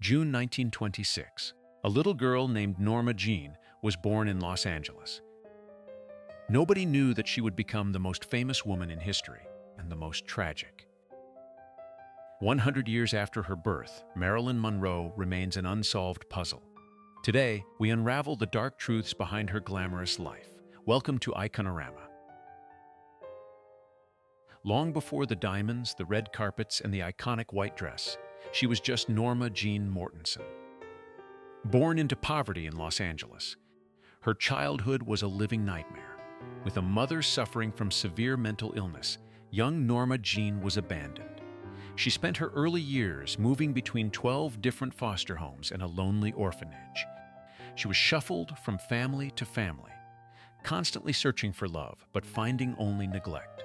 June 1926. A little girl named Norma Jeane was born in Los Angeles. Nobody knew that she would become the most famous woman in history and the most tragic. 100 years after her birth, Marilyn Monroe remains an unsolved puzzle. Today, we unravel the dark truths behind her glamorous life. Welcome to Iconorama. Long before the diamonds, the red carpets, and the iconic white dress, she was just Norma Jeane Mortensen. Born into poverty in Los Angeles, her childhood was a living nightmare. With a mother suffering from severe mental illness, young Norma Jeane was abandoned. She spent her early years moving between 12 different foster homes and a lonely orphanage. She was shuffled from family to family, constantly searching for love, but finding only neglect.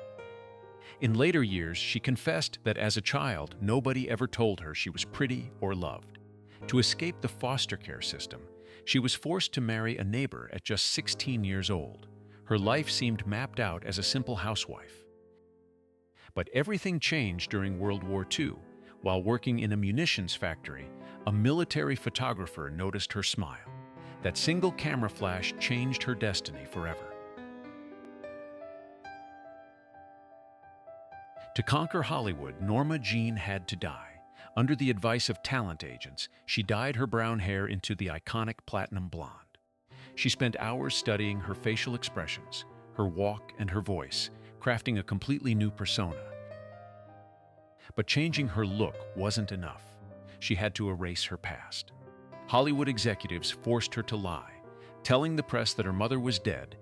In later years, she confessed that as a child, nobody ever told her she was pretty or loved. To escape the foster care system, she was forced to marry a neighbor at just 16 years old. Her life seemed mapped out as a simple housewife. But everything changed during World War II. While working in a munitions factory, a military photographer noticed her smile. That single camera flash changed her destiny forever. To conquer Hollywood, Norma Jeane had to die. Under the advice of talent agents, she dyed her brown hair into the iconic platinum blonde. She spent hours studying her facial expressions, her walk, and her voice, crafting a completely new persona. But changing her look wasn't enough. She had to erase her past. Hollywood executives forced her to lie, telling the press that her mother was dead,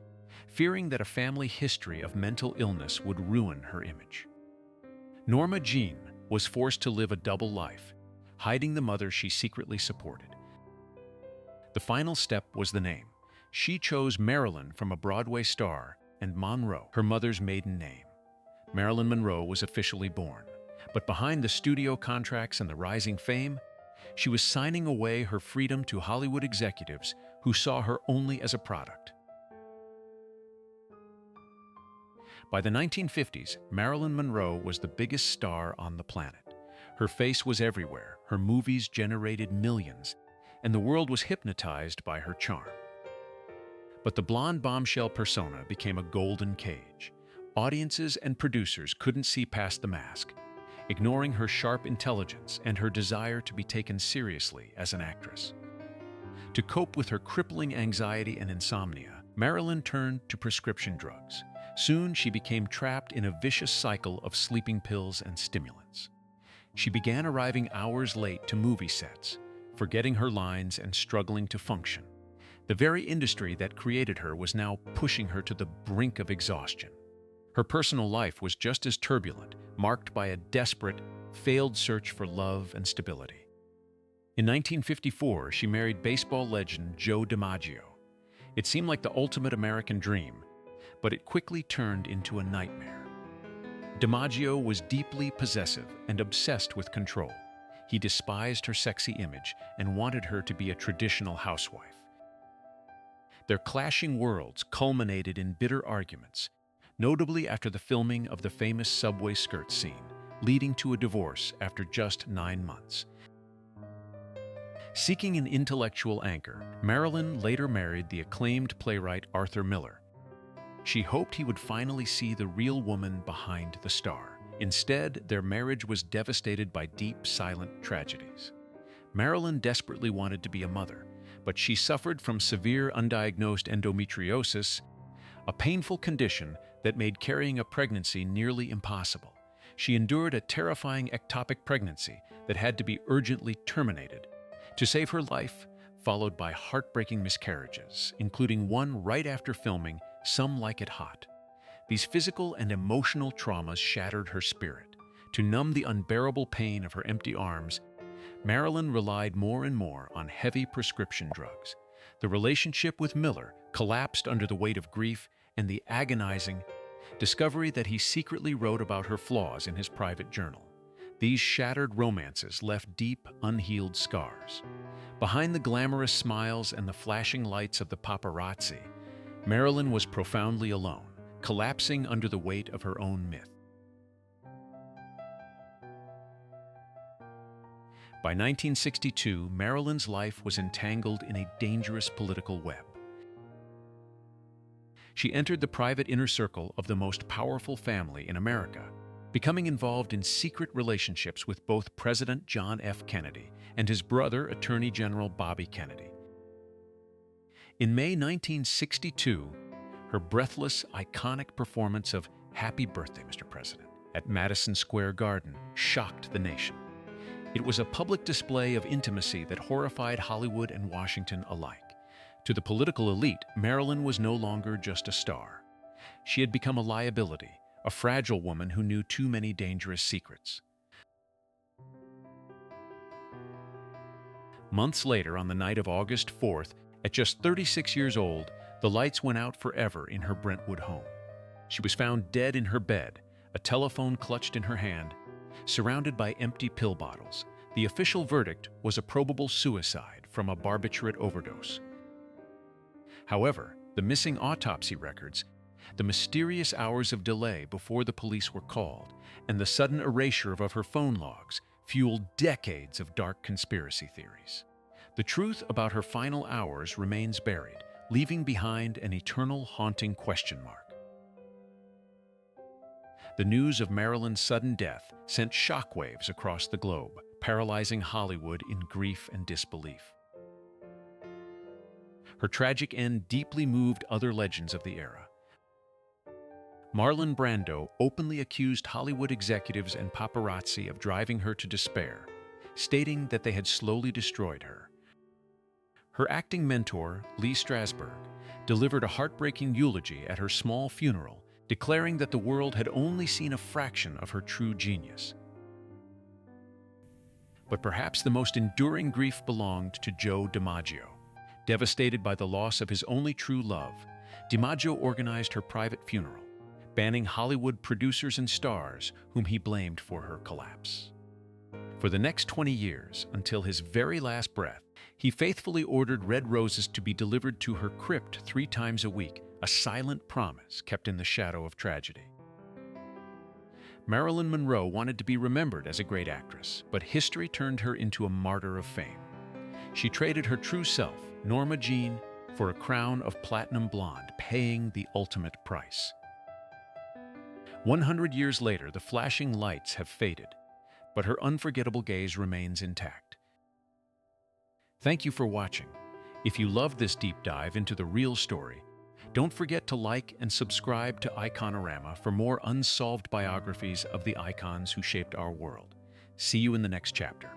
fearing that a family history of mental illness would ruin her image. Norma Jeane was forced to live a double life, hiding the mother she secretly supported. The final step was the name. She chose Marilyn from a Broadway star and Monroe, her mother's maiden name. Marilyn Monroe was officially born, but behind the studio contracts and the rising fame, she was signing away her freedom to Hollywood executives who saw her only as a product. By the 1950s, Marilyn Monroe was the biggest star on the planet. Her face was everywhere, her movies generated millions, and the world was hypnotized by her charm. But the blonde bombshell persona became a golden cage. Audiences and producers couldn't see past the mask, ignoring her sharp intelligence and her desire to be taken seriously as an actress. To cope with her crippling anxiety and insomnia, Marilyn turned to prescription drugs. Soon, she became trapped in a vicious cycle of sleeping pills and stimulants. She began arriving hours late to movie sets, forgetting her lines and struggling to function. The very industry that created her was now pushing her to the brink of exhaustion. Her personal life was just as turbulent, marked by a desperate, failed search for love and stability. In 1954, she married baseball legend Joe DiMaggio. It seemed like the ultimate American dream, but it quickly turned into a nightmare. DiMaggio was deeply possessive and obsessed with control. He despised her sexy image and wanted her to be a traditional housewife. Their clashing worlds culminated in bitter arguments, notably after the filming of the famous subway skirt scene, leading to a divorce after just 9 months. Seeking an intellectual anchor, Marilyn later married the acclaimed playwright Arthur Miller. She hoped he would finally see the real woman behind the star. Instead, their marriage was devastated by deep, silent tragedies. Marilyn desperately wanted to be a mother, but she suffered from severe undiagnosed endometriosis, a painful condition that made carrying a pregnancy nearly impossible. She endured a terrifying ectopic pregnancy that had to be urgently terminated. To save her life, followed by heartbreaking miscarriages, including one right after filming Some Like It Hot. These physical and emotional traumas shattered her spirit. To numb the unbearable pain of her empty arms, Marilyn relied more and more on heavy prescription drugs. The relationship with Miller collapsed under the weight of grief and the agonizing discovery that he secretly wrote about her flaws in his private journal. These shattered romances left deep, unhealed scars. Behind the glamorous smiles and the flashing lights of the paparazzi, Marilyn was profoundly alone, collapsing under the weight of her own myth. By 1962, Marilyn's life was entangled in a dangerous political web. She entered the private inner circle of the most powerful family in America, becoming involved in secret relationships with both President John F. Kennedy and his brother, Attorney General Bobby Kennedy. In May 1962, her breathless, iconic performance of "Happy Birthday, Mr. President" at Madison Square Garden shocked the nation. It was a public display of intimacy that horrified Hollywood and Washington alike. To the political elite, Marilyn was no longer just a star. She had become a liability, a fragile woman who knew too many dangerous secrets. Months later, on the night of August 4th, at just 36 years old, the lights went out forever in her Brentwood home. She was found dead in her bed, a telephone clutched in her hand, surrounded by empty pill bottles. The official verdict was a probable suicide from a barbiturate overdose. However, the missing autopsy records, the mysterious hours of delay before the police were called, and the sudden erasure of her phone logs fueled decades of dark conspiracy theories. The truth about her final hours remains buried, leaving behind an eternal, haunting question mark. The news of Marilyn's sudden death sent shockwaves across the globe, paralyzing Hollywood in grief and disbelief. Her tragic end deeply moved other legends of the era. Marlon Brando openly accused Hollywood executives and paparazzi of driving her to despair, stating that they had slowly destroyed her. Her acting mentor, Lee Strasberg, delivered a heartbreaking eulogy at her small funeral, declaring that the world had only seen a fraction of her true genius. But perhaps the most enduring grief belonged to Joe DiMaggio. Devastated by the loss of his only true love, DiMaggio organized her private funeral, banning Hollywood producers and stars whom he blamed for her collapse. For the next 20 years, until his very last breath, he faithfully ordered red roses to be delivered to her crypt 3 times a week, a silent promise kept in the shadow of tragedy. Marilyn Monroe wanted to be remembered as a great actress, but history turned her into a martyr of fame. She traded her true self, Norma Jeane, for a crown of platinum blonde, paying the ultimate price. 100 years later, the flashing lights have faded, but her unforgettable gaze remains intact. Thank you for watching. If you loved this deep dive into the real story, don't forget to like and subscribe to Iconorama for more unsolved biographies of the icons who shaped our world. See you in the next chapter.